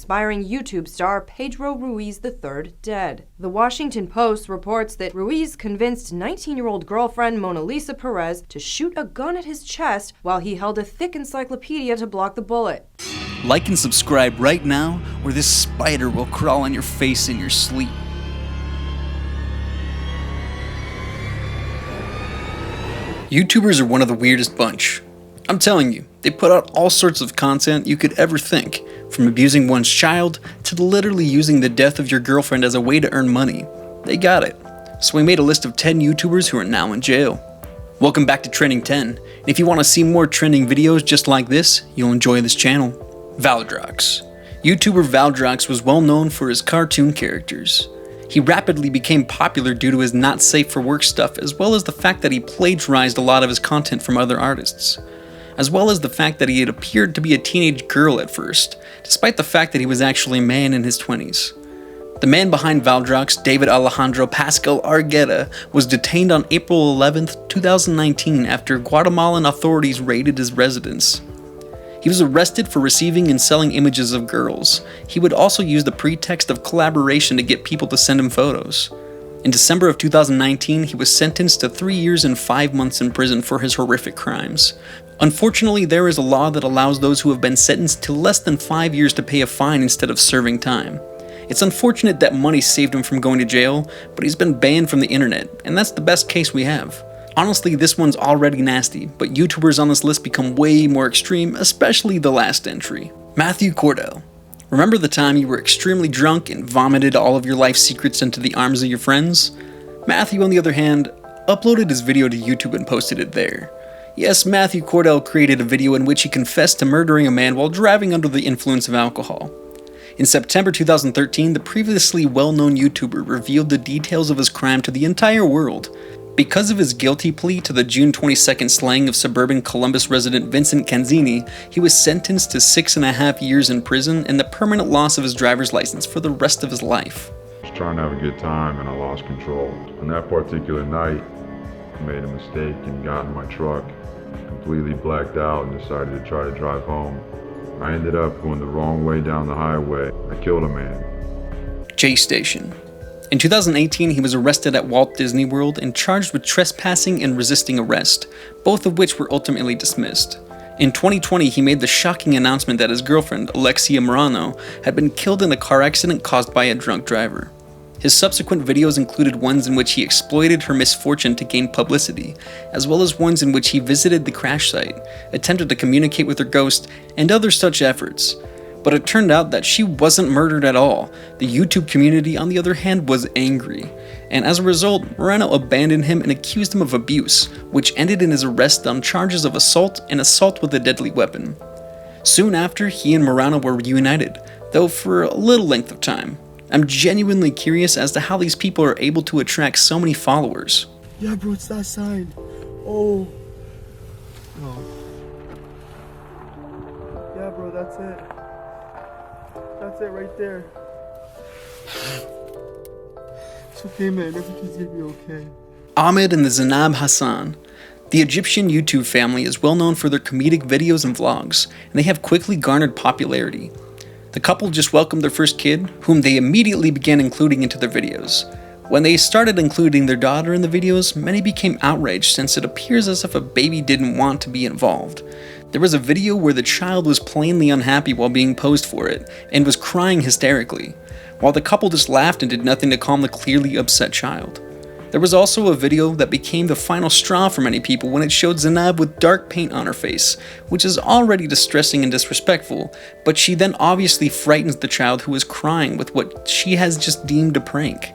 aspiring YouTube star Pedro Ruiz III dead. The Washington Post reports that Ruiz convinced 19-year-old girlfriend Mona Lisa Perez to shoot a gun at his chest while he held a thick encyclopedia to block the bullet. Like and subscribe right now, or this spider will crawl on your face in your sleep. YouTubers are one of the weirdest bunch. I'm telling you, they put out all sorts of content you could ever think, from abusing one's child to literally using the death of your girlfriend as a way to earn money. They got it. So we made a list of 10 YouTubers who are now in jail. Welcome back to Trending 10. And if you want to see more trending videos just like this, you'll enjoy this channel. Valdrox. YouTuber Valdrox was well known for his cartoon characters. He rapidly became popular due to his not safe for work stuff, as well as the fact that he plagiarized a lot of his content from other artists, as well as the fact that he had appeared to be a teenage girl at first, despite the fact that he was actually a man in his 20s. The man behind Valdrox, David Alejandro Pascal Argueta, was detained on April 11, 2019 after Guatemalan authorities raided his residence. He was arrested for receiving and selling images of girls. He would also use the pretext of collaboration to get people to send him photos. In December of 2019, he was sentenced to 3 years and 5 months in prison for his horrific crimes. Unfortunately, there is a law that allows those who have been sentenced to less than 5 years to pay a fine instead of serving time. It's unfortunate that money saved him from going to jail, but he's been banned from the internet, and that's the best case we have. Honestly, this one's already nasty, but YouTubers on this list become way more extreme, especially the last entry. Matthew Cordo. Remember the time you were extremely drunk and vomited all of your life secrets into the arms of your friends? Matthew, on the other hand, uploaded his video to YouTube and posted it there. Yes, Matthew Cordo created a video in which he confessed to murdering a man while driving under the influence of alcohol. In September 2013, the previously well-known YouTuber revealed the details of his crime to the entire world. Because of his guilty plea to the June 22nd slaying of suburban Columbus resident Vincent Canzini, he was sentenced to 6.5 years in prison and the permanent loss of his driver's license for the rest of his life. I was trying to have a good time and I lost control. On that particular night, I made a mistake and got in my truck, completely blacked out and decided to try to drive home. I ended up going the wrong way down the highway. I killed a man. J Station. In 2018, he was arrested at Walt Disney World and charged with trespassing and resisting arrest, both of which were ultimately dismissed. In 2020, he made the shocking announcement that his girlfriend, Alexia Morano, had been killed in a car accident caused by a drunk driver. His subsequent videos included ones in which he exploited her misfortune to gain publicity, as well as ones in which he visited the crash site, attempted to communicate with her ghost, and other such efforts. But it turned out that she wasn't murdered at all. The YouTube community, on the other hand, was angry, and as a result, Morano abandoned him and accused him of abuse, which ended in his arrest on charges of assault and assault with a deadly weapon. Soon after, he and Morano were reunited, though for a little length of time. I'm genuinely curious as to how these people are able to attract so many followers. Yeah, bro, it's that sign. Oh. Yeah, bro, that's it. That's it right there. It's okay, man. Everything's gonna be okay. Ahmed and the Zainab Hassan. The Egyptian YouTube family is well known for their comedic videos and vlogs, and they have quickly garnered popularity. The couple just welcomed their first kid, whom they immediately began including into their videos. When they started including their daughter in the videos, many became outraged since it appears as if a baby didn't want to be involved. There was a video where the child was plainly unhappy while being posed for it, and was crying hysterically, while the couple just laughed and did nothing to calm the clearly upset child. There was also a video that became the final straw for many people when it showed Zainab with dark paint on her face, which is already distressing and disrespectful, but she then obviously frightens the child who is crying with what she has just deemed a prank.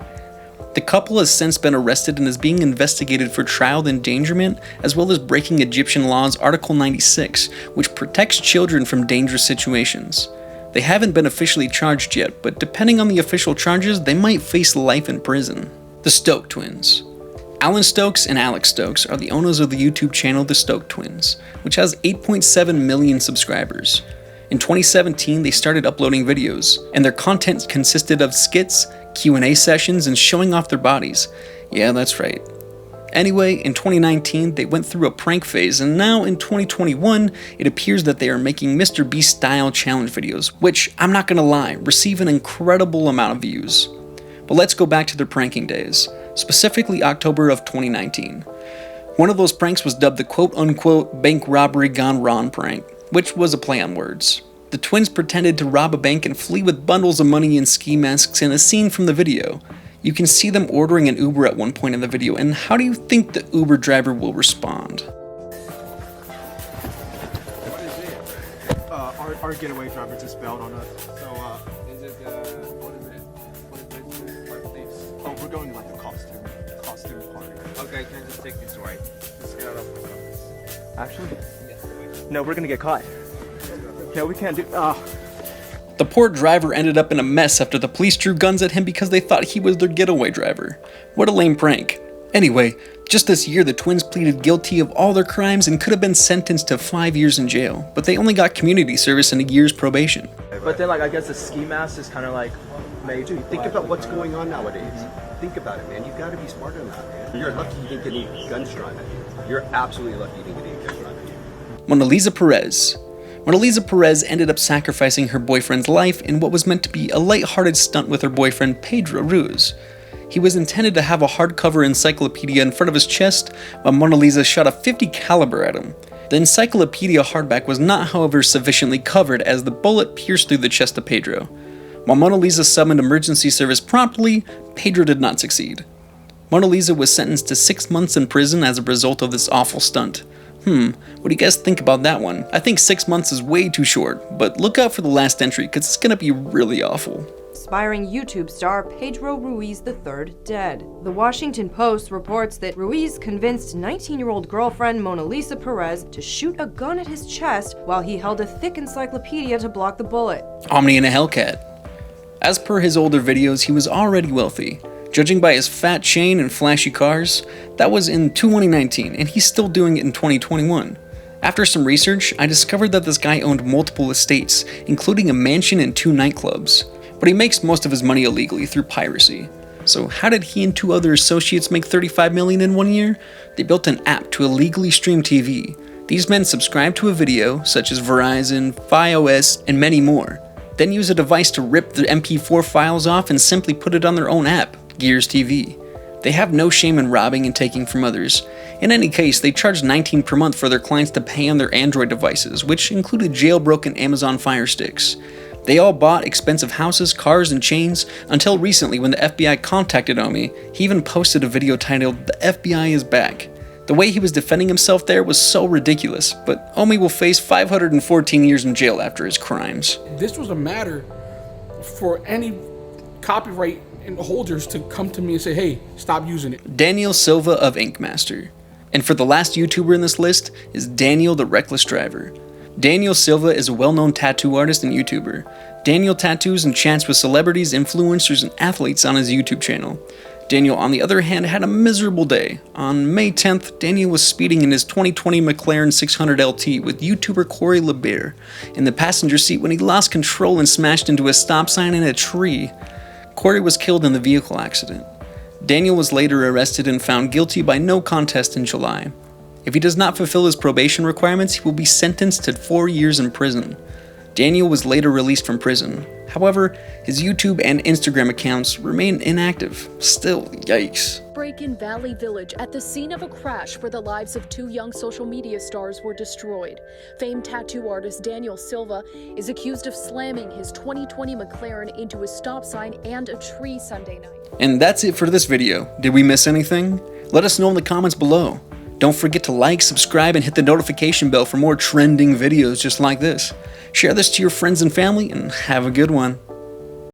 The couple has since been arrested and is being investigated for child endangerment, as well as breaking Egyptian law's Article 96, which protects children from dangerous situations. They haven't been officially charged yet, but depending on the official charges, they might face life in prison. The Stoke Twins. Alan Stokes and Alex Stokes are the owners of the YouTube channel The Stoke Twins, which has 8.7 million subscribers. In 2017, they started uploading videos, and their content consisted of skits, Q&A sessions, and showing off their bodies. Yeah, that's right. Anyway, in 2019, they went through a prank phase, and now in 2021, it appears that they are making Mr. Beast style challenge videos, which, I'm not gonna lie, receive an incredible amount of views. But let's go back to their pranking days, specifically October of 2019. One of those pranks was dubbed the quote-unquote bank robbery gone wrong prank, which was a play on words. The twins pretended to rob a bank and flee with bundles of money and ski masks in a scene from the video. You can see them ordering an Uber at one point in the video, and how do you think the Uber driver will respond? What is it? Our getaway driver just bailed on us. So, Is it, what is it? What is this? oh, we're going to like a costume party. Okay, can I just take this right? Just get out of Actually? No, we're gonna get caught. No, we can't do, The poor driver ended up in a mess after the police drew guns at him because they thought he was their getaway driver. What a lame prank. Anyway, just this year the twins pleaded guilty of all their crimes and could have been sentenced to 5 years in jail, but they only got community service and a year's probation. But then, like, I guess the ski mask is kind of like made. Dude, think about what's going on nowadays. Think about it, man. You've got to be smarter than that, man. You're lucky you didn't get any guns drawn at you. You're absolutely lucky you didn't get any guns drawn at you. Mona Lisa Perez. Mona Lisa Perez ended up sacrificing her boyfriend's life in what was meant to be a light-hearted stunt with her boyfriend Pedro Ruiz. He was intended to have a hardcover encyclopedia in front of his chest, while Mona Lisa shot a .50 caliber at him. The encyclopedia hardback was not, however, sufficiently covered as the bullet pierced through the chest of Pedro. While Mona Lisa summoned emergency service promptly, Pedro did not succeed. Mona Lisa was sentenced to 6 months in prison as a result of this awful stunt. What do you guys think about that one? I think 6 months is way too short, but look out for the last entry because it's gonna be really awful. Aspiring YouTube star Pedro Ruiz III dead. The Washington Post reports that Ruiz convinced 19-year-old girlfriend Mona Lisa Perez to shoot a gun at his chest while he held a thick encyclopedia to block the bullet. Omni and a Hellcat. As per his older videos, he was already wealthy. Judging by his fat chain and flashy cars, that was in 2019, and he's still doing it in 2021. After some research, I discovered that this guy owned multiple estates, including a mansion and 2 nightclubs. But he makes most of his money illegally through piracy. So how did he and 2 other associates make $35 million in 1 year? They built an app to illegally stream TV. These men subscribed to a video, such as Verizon, FiOS, and many more. Then use a device to rip the MP4 files off and simply put it on their own app, Gears TV. They have no shame in robbing and taking from others. In any case, they charged $19 per month for their clients to pay on their Android devices, which included jailbroken Amazon Fire Sticks. They all bought expensive houses, cars, and chains, until recently when the FBI contacted Omi. He even posted a video titled, "The FBI is back." The way he was defending himself there was so ridiculous, but Omi will face 514 years in jail after his crimes. This was a matter for any copyright holders to come to me and say, hey, stop using it. Daniel Silva of Ink Master. And for the last YouTuber in this list is Daniel the Reckless Driver. Daniel Silva is a well-known tattoo artist and YouTuber. Daniel tattoos and chats with celebrities, influencers, and athletes on his YouTube channel. Daniel, on the other hand, had a miserable day. On May 10th, Daniel was speeding in his 2020 McLaren 600 LT with YouTuber Corey LeBear in the passenger seat when he lost control and smashed into a stop sign and a tree. Corey was killed in the vehicle accident. Daniel was later arrested and found guilty by no contest in July. If he does not fulfill his probation requirements, he will be sentenced to 4 years in prison. Daniel was later released from prison. However, his YouTube and Instagram accounts remain inactive. Still, yikes. Break in Valley Village at the scene of a crash where the lives of 2 young social media stars were destroyed. Famed tattoo artist Daniel Silva is accused of slamming his 2020 McLaren into a stop sign and a tree Sunday night. And that's it for this video. Did we miss anything? Let us know in the comments below. Don't forget to like, subscribe, and hit the notification bell for more trending videos just like this. Share this to your friends and family, and have a good one.